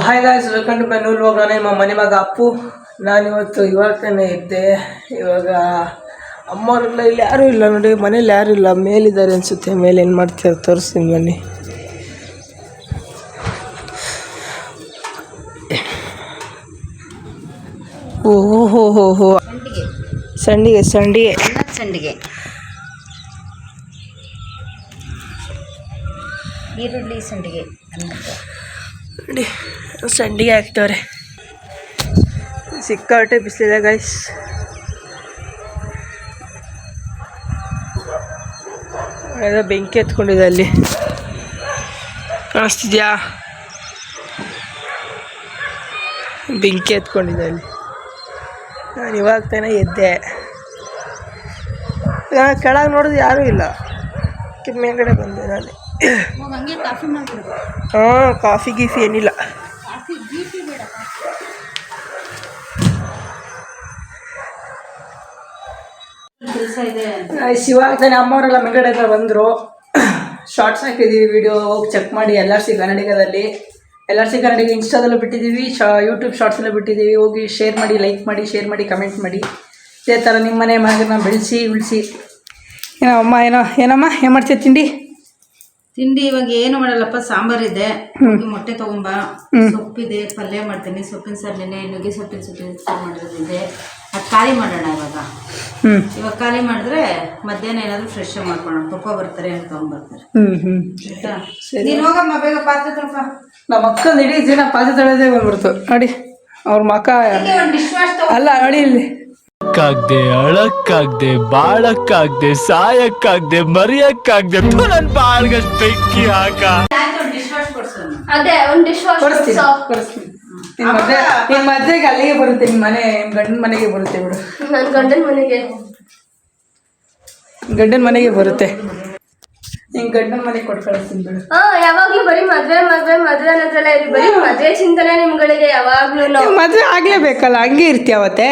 Hi guys, welcome to my new vlog. ನಾನು ನಿಮ್ಮ ಮನೆ ಮಗ ಅಪ್ಪು. ನಾನಿವತ್ತು ಇವಾಗ ತಾನೇ ಇದ್ದೆ. ಇವಾಗ ಅಮ್ಮವ್ರೆಲ್ಲ ಇಲ್ಲಿ ಯಾರೂ ಇಲ್ಲ ನೋಡಿ, ಮನೇಲಿ ಯಾರೂ ಇಲ್ಲ, ಮೇಲಿದ್ದಾರೆ ಅನಿಸುತ್ತೆ. ಮೇಲೆ ಏನು ಮಾಡ್ತಾರೆ ತೋರಿಸ್ತೀನಿ ಬನ್ನಿ. ಓಹೋ ಹೋ ಹೋ ಹೋ, ಸಂಡಿಗೆ ಸಂಡಿಗೆ ಸಂಡಿಗೆ ಈರುಳ್ಳಿ ಸಂಡಿಗೆ ನೋಡಿ, ಸಂಡಿಗೆ ಹಾಕ್ತವ್ರೆ. ಸಿಕ್ಕಾಟೆ ಬಿಸಿಲಿದೆ ಗೈಸ್. ಏನೋ ಬೆಂಕಿ ಎತ್ಕೊಂಡಿದೆ ಅಲ್ಲಿ, ಕಾಣಿಸ್ತಿದ್ಯಾ? ಬೆಂಕಿ ಎತ್ಕೊಂಡಿದೆ ಅಲ್ಲಿ. ನಾನು ಇವಾಗ ತಾನೇ ಎದ್ದೆ. ಕೆಳಗೆ ನೋಡಿದ್ರೆ ಯಾರೂ ಇಲ್ಲ, ಮೇಲ್ಗಡೆ ಬಂದೆ ನಾನು. ಹಾಂ, ಕಾಫಿ ಗೀಫಿ ಏನಿಲ್ಲ. ಇವಾಗ ತಾನೆ ಅಮ್ಮವರೆಲ್ಲ ಮೇಲ್ಗಡೆ ಬಂದರು. ಶಾರ್ಟ್ಸ್ ಹಾಕಿದ್ದೀವಿ, ವಿಡಿಯೋ ಹೋಗಿ ಚೆಕ್ ಮಾಡಿ. LRC ಕನ್ನಡಿಗದಲ್ಲಿ, LRC ಕನ್ನಡಿಗ ಇನ್ಸ್ಟಾದಲ್ಲೂ ಬಿಟ್ಟಿದ್ದೀವಿ, ಯೂಟ್ಯೂಬ್ ಶಾರ್ಟ್ಸಲ್ಲೂ ಬಿಟ್ಟಿದ್ದೀವಿ. ಹೋಗಿ ಶೇರ್ ಮಾಡಿ, ಲೈಕ್ ಮಾಡಿ, ಶೇರ್ ಮಾಡಿ, ಕಮೆಂಟ್ ಮಾಡಿ. ಇದೇ ಥರ ನಿಮ್ಮ ಮನೆ ಮಗನ ಬೆಳೆಸಿ ಉಳಿಸಿ. ಏನೋ ಅಮ್ಮ, ಏನಮ್ಮ ಏನು ಮಾಡ್ತೀಯ ತಿಂಡಿ? ಇವಾಗ ಏನು ಮಾಡಲ್ಲಪ್ಪ, ಸಾಂಬಾರಿದೆ, ಮೊಟ್ಟೆ ತಗೊಂಬ, ಸೊಪ್ಪಿದೆ, ಪಲ್ಯ ಮಾಡ್ತೀನಿ. ಸೊಪ್ಪಿನ ಸಾರು ನೆನೆ ನುಗ್ಗೆ ಸೊಪ್ಪಿನ ಸಾರು ಮಾಡಿರೋದಿದೆ, ಅದು ಖಾಲಿ ಮಾಡೋಣ ಇವಾಗ. ಇವಾಗ ಖಾಲಿ ಮಾಡಿದ್ರೆ ಮಧ್ಯಾಹ್ನ ಏನಾದರೂ ಫ್ರೆಶ್ ಮಾಡ್ಕೊಳ್ಳೋಣ. ಪಪ್ಪ ಬರ್ತಾರೆ ಅಂತ ತಗೊಂಡ್ಬರ್ತಾರೆ. ನೀನು ಹೋಗಮ್ಮ, ಬೇಗ ಪಾತ್ರೆ ತೊಳ್ಕ. ನಮ್ಮ ಅಕ್ಕಂದು ಇಡೀ ದಿನ ಪಾತ್ರೆ ತೊಳೆದೇ ಬಂದ್ಬಿಡ್ತು ನೋಡಿ. ಅವ್ರ ಮಕ್ಕ ಅಲ್ಲ ನೋಡಿ, ಇಲ್ಲಿ ಕಾಗ್ದೆ, ಅಳಕ್ಕಾಗ್ದೆ, ಬಾಳಕ್ಕಾಗ್ದೆ, ಸಾಯಕ್ಕಾಗ್ದೆ, ಮರಿಯಕ್ಕಾಗ್ದೆ, ನನ್ನ ಬಾಳ್ಗಷ್ಟು ಬೆಂಕಿ ಹಾಕ. ಅದೇ ಒಂದು ಡಿಶ್ ವಾಶ್ ಕೊಡಿಸ್ತೀನಿ. ನಿಮ್ಮ ಮದ್ವೆಗೆ ಅಲ್ಲಿಗೆ ಬರುತ್ತೆ, ನಿಮ್ಮ ಮನೆ ಗಂಡನ ಮನೆಗೆ ಬರುತ್ತೆ ಬಿಡು. ನನ್ನ ಗಂಡನ ಮನೆಗೆ ಬರುತ್ತೆ. ನಿಂಗೆ ಗಂಡನ ಮನೆಗೆ ಕೊಟ್ಟು ಕಳಿಸ್ತೀನಿ ಬಿಡು. ಯಾವಾಗ್ಲೂ ಬರೀ ಮದ್ವೆ ಅನ್ನೋದ್ರಲ್ಲ ಇರಿ, ಬರೀ ಮದ್ವೆ ಚಿಂತನೆ ನಿಮ್ಗಳಿಗೆ ಯಾವಾಗ್ಲೂ. ಮದ್ವೆ ಆಗ್ಲೇಬೇಕಲ್ಲ, ಹಂಗೆ ಇರ್ತೀಯ ಅವತ್ತೆ.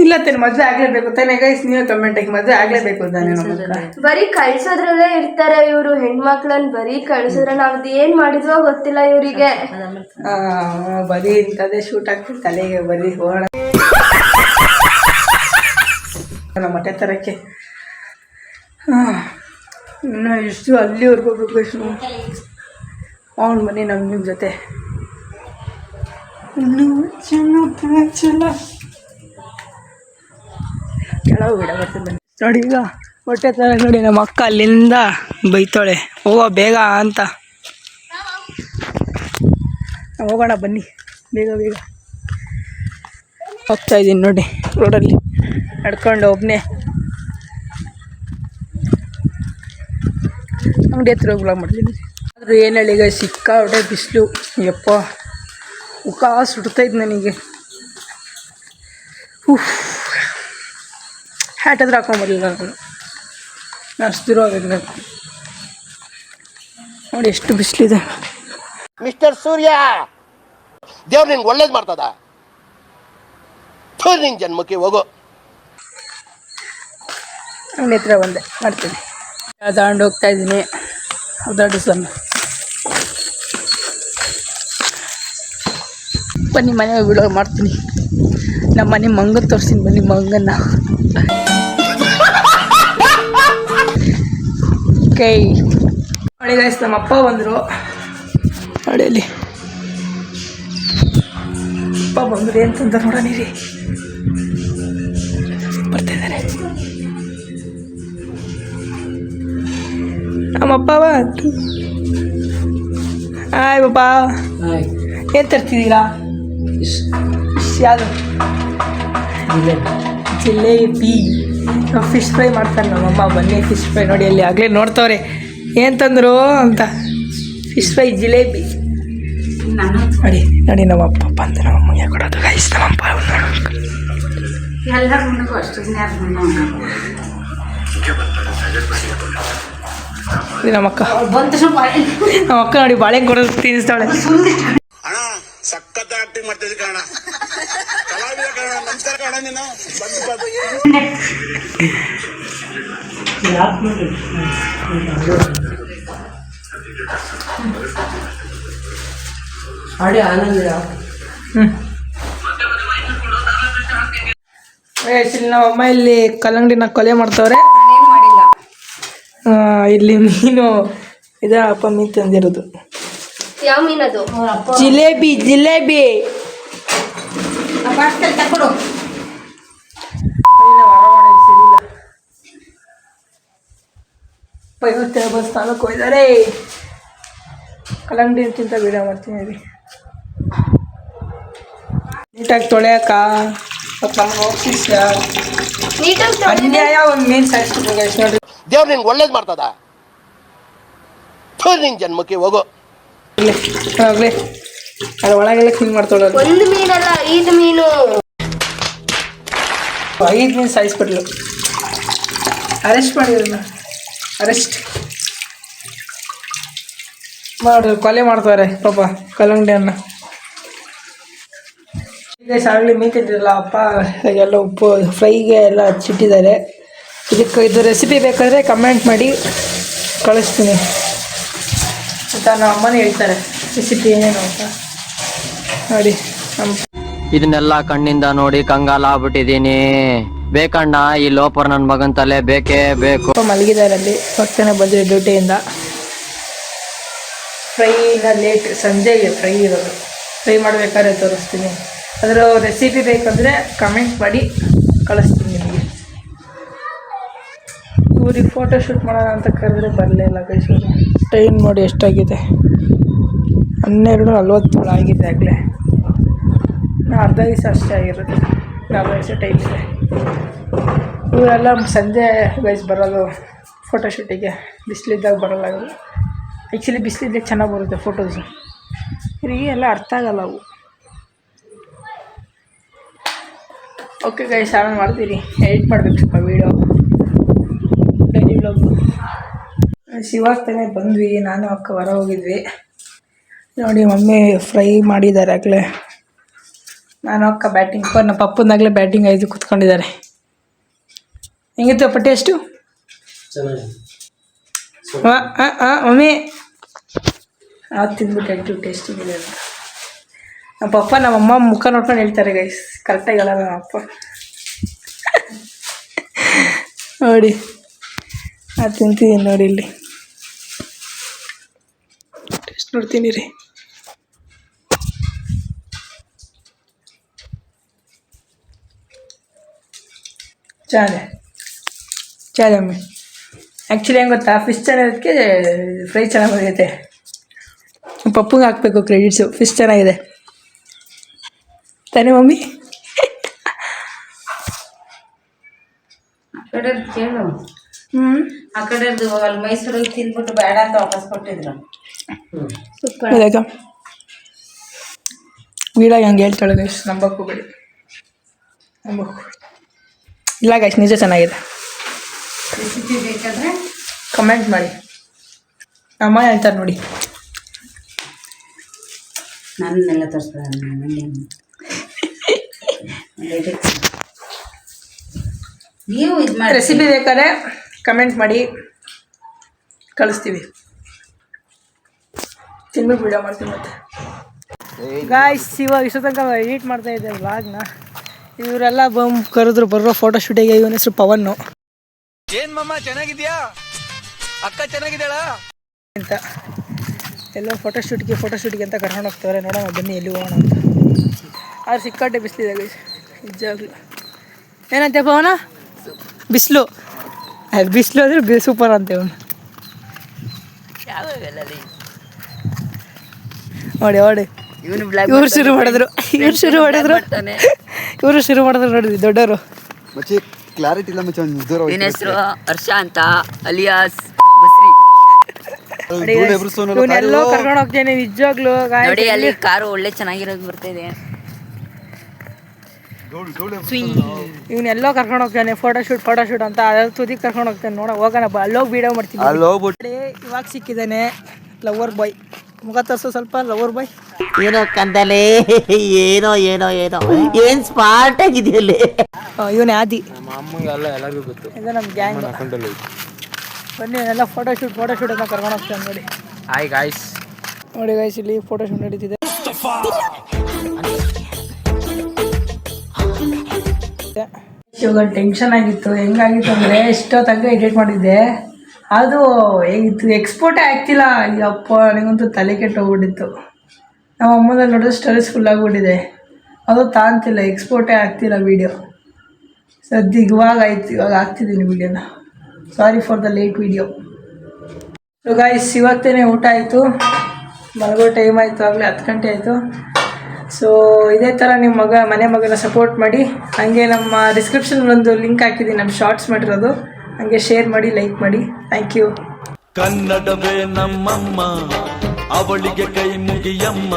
ಇಲ್ಲ ತಾನೆ, ಮದ್ವೆ ಆಗ್ಲೇಬೇಕು ತಾನೆ ಗೈಸ್. ನೀವೇ ಕಮೆಂಟ್ ಹಾಕಿ, ಮದ್ವೆ ಆಗ್ಲೇಬೇಕು ತಾನೆ. ಬರೀ ಕಳ್ಸೋದ್ರಲ್ಲೇ ಇರ್ತಾರೆ ಇವ್ರು, ಹೆಣ್ಮಕ್ಳನ್ನ ಬರೀ ಕಳ್ಸೋದ್ರ. ನಾವ್ ಏನ್ ಮಾಡಿದ್ವೋ ಗೊತ್ತಿಲ್ಲ ಇವರಿಗೆ. ಬರೀ ಇಂಥದ್ದೇ ಶೂಟ್ ಆಗ್ತೀನಿ ತಲೆಗೆ. ಬರೀ ಹೋಗೋಣ ನಮ್ಮ ಮೊಟ್ಟೆ ತರಕ್ಕೆ. ಇನ್ನು ಇಷ್ಟು ಅಲ್ಲಿವರೆಗೂ ಹೋಗ್ಬೇಕು. ಅವನ ಮನೆ ನಿಮ್ಮ ಜೊತೆ ಕೆಳಗೆ ಬಿಡ ಬರ್ತೀನಿ ಬನ್ನಿ. ನೋಡಿ, ಈಗ ಹೊಟ್ಟೆ ತರ ನೋಡಿ, ನಮ್ಮ ಅಕ್ಕ ಅಲ್ಲಿಂದ ಬೈತಾಳೆ, ಹೋಗೋ ಬೇಗ ಅಂತ. ಹೋಗೋಣ ಬನ್ನಿ, ಬೇಗ ಬೇಗ ಹೋಗ್ತಾಯಿದ್ದೀನಿ ನೋಡಿ. ರೋಡಲ್ಲಿ ನಡ್ಕೊಂಡು ಒಬ್ಬನೇ ಅಂಗಡಿ ಹತ್ರ ಹೋಗಿ ಮಾಡ್ತೀನಿ. ಆದರೂ ಏನು ಹೇಳಿ ಈಗ, ಸಿಕ್ಕಾಬಿಟ್ಟೆ ಬಿಸಿಲು. ಯಪ್ಪ, ಮುಖ ಸುಡ್ತೈತೆ ನನಗೆ. ಹ್ಯಾಟ್ ಹತ್ರ ಹಾಕೊಂಬರ್ಲಿಲ್ಲ ನಾನು, ಅಷ್ಟು ದೂರ ಹೋಗ್ಬೇಕು ನಾನು. ನೋಡಿ ಎಷ್ಟು ಬಿಸಿಲಿದೆ. ಮಿಸ್ಟರ್ ಸೂರ್ಯ, ದೇವ್ರು ನಿನ್ಗೆ ಒಳ್ಳೇದು ಮಾಡ್ತದ. ನಿನ್ನ ಜನ್ಮಕ್ಕೆ ಹೋಗೋ. ಅಂಗಡಿ ಹತ್ರ ಬಂದೆ, ಮಾಡ್ತೀನಿ. ತಗೊಂಡು ಹೋಗ್ತಾ ಇದ್ದೀನಿ. ಉದಾಡಿಸೋಣ ಬನ್ನಿ, ಮನೆ ವಿಡಿಯೋ ಮಾಡ್ತೀನಿ. ನಮ್ಮ ಮನೆ ಮಂಗನ ತೋರಿಸ್ತೀನಿ ಬನ್ನಿ, ಮಂಗನ್ನ. ಕೈ ನೋಡಿ ಗೈಸ್, ನಮ್ಮ ಅಪ್ಪ ಬಂದರು ನೋಡಿ. ಅಲ್ಲಿ ಅಪ್ಪ ಬಂದರು, ಏನಂತ ನೋಡೋಣ ರೀ. ಬರ್ತಿದ್ದಾರೆ ನಮ್ಮಪ್ಪ. ಹಾಯ್ ಪಾಪ, ಏನು ತರ್ತಿದ್ದೀರಾ? ಯಾವುದು? ಜಿಲೇಬಿ. ಫಿಶ್ ಫ್ರೈ ಮಾಡ್ತಾರೆ ನಮ್ಮಮ್ಮ. ಬನ್ನಿ ಫಿಶ್ ಫ್ರೈ ನೋಡಿ, ಅಲ್ಲಿ ಆಗಲೇ ನೋಡ್ತವ್ರೆ ಏನು ತಂದರು ಅಂತ. ಫಿಶ್ ಫ್ರೈ, ಜಿಲೇಬಿ ನೋಡಿ. ನೋಡಿ ನಮ್ಮಪ್ಪ ಬಂದು ನಮ್ಮಮ್ಮಗೆ ಕೊಡೋದು ಗೈಸ್. ನಮ್ಮಪ್ಪ ಎಲ್ಲರಿಗೂ ಅಷ್ಟು ನಮ್ಮಕ್ಕ ನೋಡಿ, ಬಾಳೆಹಣ್ಣು ಕೊಡೋದು ತಿನ್ನಿಸ್ತಾಳೆ. ಸಖತ್ ಆಕ್ಟಿಂಗ್ ಮಾಡ್ತಿದ್ದೆ ಕಾರಣ. ನಮಸ್ಕಾರ ಕಾರಣ, ನೀನು ಇಲ್ಲಿ ನಮ್ಮ ಅಮ್ಮ ಇಲ್ಲಿ ಕಲ್ಲಂಗಡಿನ ಕೊಲೆ ಮಾಡ್ತವ್ರೆ. ನಾನೇನು ಮಾಡಿಲ್ಲ. ಇಲ್ಲಿ ಮೀನು ಇದಪ್ಪ ಮೀನು ತಂದಿರೋದು. ಯಾವ ಮೀನದು? ಜಿಲೇಬಿ ಜಿಲೇಬಿ. ತಕೊಡು. ಸ್ಥಾನಕ್ಕೆ ಹೋಗಿದ್ದಾರೆ. ಕಲ್ಲಂಗಡಿ ಅಂತಿಂತ ವಿಡಿಯೋ ಮಾಡ್ತೀನಿ ರೀ. ನೀಟಾಗಿ ತೊಳೆಯಕ್ಕ ಅನ್ಯಾಯ ಒಂದು ಮೀನು ಸಾಯಿಸ್ಬಿಟ್ಟು ಗೈಸ್ ನೋಡ್ರಿ. ದೇವ್ರು ನಿನ್ಗೆ ಒಳ್ಳೇದು ಮಾಡ್ತದ. ನಿನ್ ಜನ್ಮಕ್ಕೆ ಹೋಗೋ ಹೋಗ್ಲಿ ಅದ್ರ ಒಳಗೆಲ್ಲ ಕ್ಲೀನ್ ಮಾಡ್ತಾಳೆ. ಒಂದು ಮೀನಲ್ಲ 5 ಮೀನು. 5 ಮೀನು ಸಾಯಿಸ್ಬಿಟ್ಲು. ಅರೆಸ್ಟ್ ಮಾಡಿದ್ರನ್ನ ಅರೆಸ್ಟ್ ಮಾಡ್ರಿ. ಕೊಲೆ ಮಾಡ್ತಾರೆ ಪಾಪ ಕಲ್ಲಂಗಡಿಯನ್ನ. ಈಗ ಸಾಗಲಿ ಮೀನು ತಿಂದಿರಲ್ಲ ಅಪ್ಪ ಎಲ್ಲ ಉಪ್ಪು ಫ್ರೈಗೆ ಎಲ್ಲ ಹಚ್ಚಿಟ್ಟಿದ್ದಾರೆ. ಇದು ರೆಸಿಪಿ ಬೇಕಾದರೆ ಕಮೆಂಟ್ ಮಾಡಿ ಕಳಿಸ್ತೀನಿ ಅಂತ ನಮ್ಮ ಅಮ್ಮನೇ ಹೇಳ್ತಾರೆ ರೆಸಿಪಿ ಏನೇನು ಅಂತ ನೋಡಿ. ಇದನ್ನೆಲ್ಲ ಕಣ್ಣಿಂದ ನೋಡಿ ಕಂಗಾಲ ಆಗ್ಬಿಟ್ಟಿದೀನಿ. ಬೇಕಣ್ಣ ಈ ಲೋಪರ್ ನನ್ನ ಮಗನ್ ತಲೆ ಬೇಕೇ ಬೇಕು. ಮಲಗಿದ್ದಾರೆ ಅಲ್ಲಿ ಪಕ್ಕನೆ ಬಂದಿರಿ ಡ್ಯೂಟಿಯಿಂದ. ಫ್ರೈನ ಲೇಟ್ ಸಂಜೆಗೆ ಫ್ರೈ ಇರೋದು. ಫ್ರೈ ಮಾಡಬೇಕಾದ್ರೆ ತೋರಿಸ್ತೀನಿ. ಅದರ ರೆಸಿಪಿ ಬೇಕಂದರೆ ಕಮೆಂಟ್ ಮಾಡಿ ಕಳಿಸ್ತೀನಿ ನಿಮಗೆ. ಇವ್ರಿಗೆ ಫೋಟೋ ಶೂಟ್ ಮಾಡೋಣ ಅಂತ ಕರೆದ್ರೆ ಬರಲೇ ಇಲ್ಲ ಕೈಸೂರು. ಟೈಮ್ ನೋಡಿ ಎಷ್ಟಾಗಿದೆ, 12:47 ಆಗಿದೆ ಆಗಲೇ. ಅರ್ಧ ದಿವಸ ಅಷ್ಟೇ ಆಗಿರೋದು, ಅರ್ಧ ದಿವಸ ಟೈಮ್ ಇದೆ. ಇವರೆಲ್ಲ ಸಂಜೆ ಗೈಸ್ ಬರೋದು ಫೋಟೋಶೂಟಿಗೆ. ಬಿಸಿಲಿದ್ದಾಗ ಬರೋಲ್ಲ ಇವರು. ಆ್ಯಕ್ಚುಲಿ ಬಿಸಿಲಿದ್ದಾಗ ಚೆನ್ನಾಗಿ ಬರುತ್ತೆ ಫೋಟೋಸು. ಇವರಿಗೆ ಎಲ್ಲ ಅರ್ಥ ಆಗಲ್ಲ ಅವು. ಓಕೆ ಗೈಸ್, ಆಮೇಲೆ ಮಾಡ್ತೀರಿ. ಎಡಿಟ್ ಮಾಡಬೇಕು ಸ್ವಲ್ಪ ವೀಡಿಯೋ, ಡೈಲಿ ವ್ಲಾಗು. ಇವಾಗ ತಾನೇ ಬಂದ್ವಿ, ನಾನು ಅಕ್ಕ ಹೊರ ಹೋಗಿದ್ವಿ. ನೋಡಿ ಮಮ್ಮಿ ಫ್ರೈ ಮಾಡಿದ್ದಾರೆ ಆಗಲೇ. ನಾನು ಅಕ್ಕ ಬ್ಯಾಟಿಂಗ್ ನಮ್ಮ ಪಪ್ಪನಾಗಲೇ ಬ್ಯಾಟಿಂಗ್ ಆಯ್ತು ಕೂತ್ಕೊಂಡಿದ್ದಾರೆ. ಹೆಂಗಿತ್ತು ಅಪ್ಪ ಟೇಸ್ಟು? ಮಮ್ಮಿ ಅದು ತಿಂದ್ಬಿಟ್ಟು ಹೇಳ್ತೀವಿ ಟೇಸ್ಟಿಗಿದೆ ಅಂತ. ನಮ್ಮ ಪಪ್ಪ ನಮ್ಮಮ್ಮ ಮುಖ ನೋಡ್ಕೊಂಡು ಹೇಳ್ತಾರೆ ಗೈಸ್, ಕರೆಕ್ಟಾಗಿ ಹೇಳಲ್ಲ ನಮ್ಮ ಅಪ್ಪ. ನೋಡಿ ಅದು ತಿಂತಿದ್ದೀನಿ ನೋಡಿ, ಇಲ್ಲಿ ಟೇಸ್ಟ್ ನೋಡ್ತೀನಿ ರೀ. ಚೆನ್ನಾಗಿದೆ ಅಮ್ಮಿ. ಆ್ಯಕ್ಚುಲಿ ಹೆಂಗೆ ಗೊತ್ತಾ, ಫಿಶ್ ಚೆನ್ನಾಗಿರೋದಕ್ಕೆ ಫ್ರೈ ಚೆನ್ನಾಗಿ ಬಂದೈತೆ. ಪಪ್ಪಂಗೆ ಹಾಕಬೇಕು ಕ್ರೆಡಿಟ್ಸು. ಫಿಶ್ ಚೆನ್ನಾಗಿದೆ ತಾನೇ ಮಮ್ಮಿ? ಆ ಕಡೆ ಕೇಳು. ಆ ಕಡೆದು ಅಲ್ಲಿ ಮೈಸೂರಲ್ಲಿ ತಿಂದ್ಬಿಟ್ಟು ಬೇಡ ಅಂತ ವಾಪಸ್ ಕೊಟ್ಟಿದ್ರು. ಇದಾಗ ವೀಡಾಗಿ ಹಂಗೆ ಹೇಳ್ತಾಳೆ ಗೈಸ್, ನಂಬಕ್ಕೆ ಹೋಗ್ಬೇಡಿ. ಇಲ್ಲ ಗೈಸ್, ನಿಜ ಚೆನ್ನಾಗಿದೆ. ರೆಸಿಪಿ ಬೇಕಾದರೆ ಕಮೆಂಟ್ ಮಾಡಿ. ಅಮ್ಮ ಹೇಳ್ತಾರೆ ನೋಡಿ. ನನ್ನೆಲ್ಲ ತೋರಿಸ್ಬೇಡ. ನೀವು ಇದು ಮಾಡಿ. ರೆಸಿಪಿ ಬೇಕಾದ್ರೆ ಕಮೆಂಟ್ ಮಾಡಿ ಕಳಿಸ್ತೀವಿ. ತಿನ್ಬಿಟ್ಟು ವಿಡಿಯೋ ಮಾಡ್ತೀವಿ ಮತ್ತೆ. ಗಾಯ್ಸ್, ಇವಾಗ ಇಷ್ಟ ತನಕ ಎಡಿಟ್ ಮಾಡ್ತಾ ಇದ್ದೆ ವ್ಲಾಗ್ನ. ಇವರೆಲ್ಲ ಕರೆದ್ರು ಬರೋ ಫೋಟೋ ಶೂಟಿಗೆ. ಇವನ ಹೆಸರು ಪವನ್ನು. ಏನ್ ಮಮ್ಮ ಚೆನ್ನಾಗಿದ್ಯಾ? ಅಕ್ಕ ಚೆನ್ನಾಗಿದ್ದಾಳ ಅಂತ ಎಲ್ಲೋ ಫೋಟೋ ಶೂಟ್ಗೆ ಅಂತ ಕರ್ಕೊಂಡು ಹೋಗ್ತಾರೆ. ನೋಡೋಣ ಬನ್ನಿ ಎಲ್ಲಿ ಹೋಗೋಣ ಅಂತ. ಆದ್ರೆ ಸಿಕ್ಕಾಟೆ ಬಿಸಿಲಿದೆ ಗೈಸ್ ನಿಜವಾಗ್ಲು. ಏನಂತೆ ಪವನ? ಬಿಸಿಲು. ಅದು ಬಿಸಿಲು ಅಂದರೆ ಸೂಪರ್ ಅಂತೆ ಅವನು. ನೋಡಿ ಇವ್ರು ಶುರು ಮಾಡಿದ್ರು ನೋಡಿ ದೊಡ್ಡವರು. ಕ್ಲಾರಿಟಿ ಇಲ್ಲ ಮಚ್ಚ. ನಿನ್ನ ಹೆಸರು ಹರ್ಷ ಅಂತ ಅಲಿಯಾಸ್ ಬಸ್ರಿ. ಇವನ್ನೆಲ್ಲೋ ಕರ್ಕೊಂಡು ಹೋಗ್ತೇನೆ ನಿಜವಾಗ್ಲು. ನೋಡಿ ಅಲ್ಲಿ ಕಾರು ಒಳ್ಳೆ ಚೆನ್ನಾಗಿರೋದು ಬರ್ತಾ ಇದೆ. ಇವನ್ನೆಲ್ಲೋ ಕರ್ಕೊಂಡು ಹೋಗ್ತಾನೆ ಫೋಟೋ ಶೂಟ್ ಅಂತ. ಅದ್ರ ತುದಿಗೆ ಕರ್ಕೊಂಡು ಹೋಗ್ತಾನೆ. ಹೋಗೋಣ ಅಲ್ಲೋಗಿ ವಿಡಿಯೋ ಮಾಡ್ತೀನಿ. ಇವಾಗ ಸಿಕ್ಕಿದ್ದಾನೆ ಲವರ್ ಬಾಯ್. ಮುಖ ತೋರಿಸೋ ಸ್ವಲ್ಪ ಲವರ್ ಬಾಯ್. ಏನೋ ಕಂದಲೆ, ಏನೋ ಏನ್ ಸ್ಮಾರ್ಟ್ ಆಗಿದೆಯಲ್ಲಿ. ಇವನೇ ಆದಿ. ಎಲ್ಲರಿಗೂ ಗೊತ್ತು. ಇದು ನಮ್ಮ ಗ್ಯಾಂಗ್. ಬನ್ನಿ ಎಲ್ಲ ಫೋಟೋ ಶೂಟ್ ಅಂತ ಕರ್ಕೊಂಡು ಹೋಗ್ತಾನೆ ನೋಡಿ. Hi guys. ನೋಡಿ ಗಾಯ್ಸ್, ಇಲ್ಲಿ ಫೋಟೋ ಶೂಟ್ ನಡೀತಿದೆ. ಇವಾಗ ಟೆನ್ಷನ್ ಆಗಿತ್ತು. ಹೆಂಗಾಗಿತ್ತು ಅಂದರೆ ಇಷ್ಟೊತ್ತಂಗ ಎಡಿಟ್ ಮಾಡಿದ್ದೆ, ಅದು ಹೇಗಿತ್ತು ಎಕ್ಸ್ಪೋರ್ಟೇ ಆಗ್ತಿಲ್ಲ. ಅಪ್ಪ ನನಗಂತೂ ತಲೆ ಕೆಟ್ಟೋಗ್ಬಿಟ್ಟಿತ್ತು. ನಮ್ಮ ಅಮ್ಮನಲ್ಲಿ ನೋಡಿದ್ರೆ ಸ್ಟೋರೇಜ್ ಫುಲ್ ಆಗಿಬಿಟ್ಟಿದೆ, ಅದು ತಾಂತಿಲ್ಲ, ಎಕ್ಸ್ಪೋರ್ಟೇ ಆಗ್ತಿಲ್ಲ ವೀಡಿಯೋ. ಸದ್ಯಕ್ಕೆ ಇವಾಗ ಆಗ್ತಿದ್ದೀನಿ ವೀಡಿಯೋನ. Sorry for the late video. So guys, ಇವಾಗ್ತೇನೆ ಊಟ ಆಯಿತು, ಮಲಗೋ ಟೈಮ್ ಆಯಿತು, ಆಗಲೇ 10 ಗಂಟೆ ಆಯಿತು. ಸೊ ಇದೇ ಥರ ನಿಮ್ಮ ಮನೆ ಮಗನ ಸಪೋರ್ಟ್ ಮಾಡಿ. ಹಾಗೆ ನಮ್ಮ ಡಿಸ್ಕ್ರಿಪ್ಷನ್ ಒಂದು ಲಿಂಕ್ ಹಾಕಿದ್ದೀನಿ, ನಮ್ಮ ಶಾರ್ಟ್ಸ್ ಮಾಡಿರೋದು, ಹಾಗೆ ಶೇರ್ ಮಾಡಿ, ಲೈಕ್ ಮಾಡಿ. Thank you. ಕನ್ನಡವೇ ನಮ್ಮಮ್ಮ, ಅವಳಿಗೆ ಕೈ ಮುಗಿಯಮ್ಮ.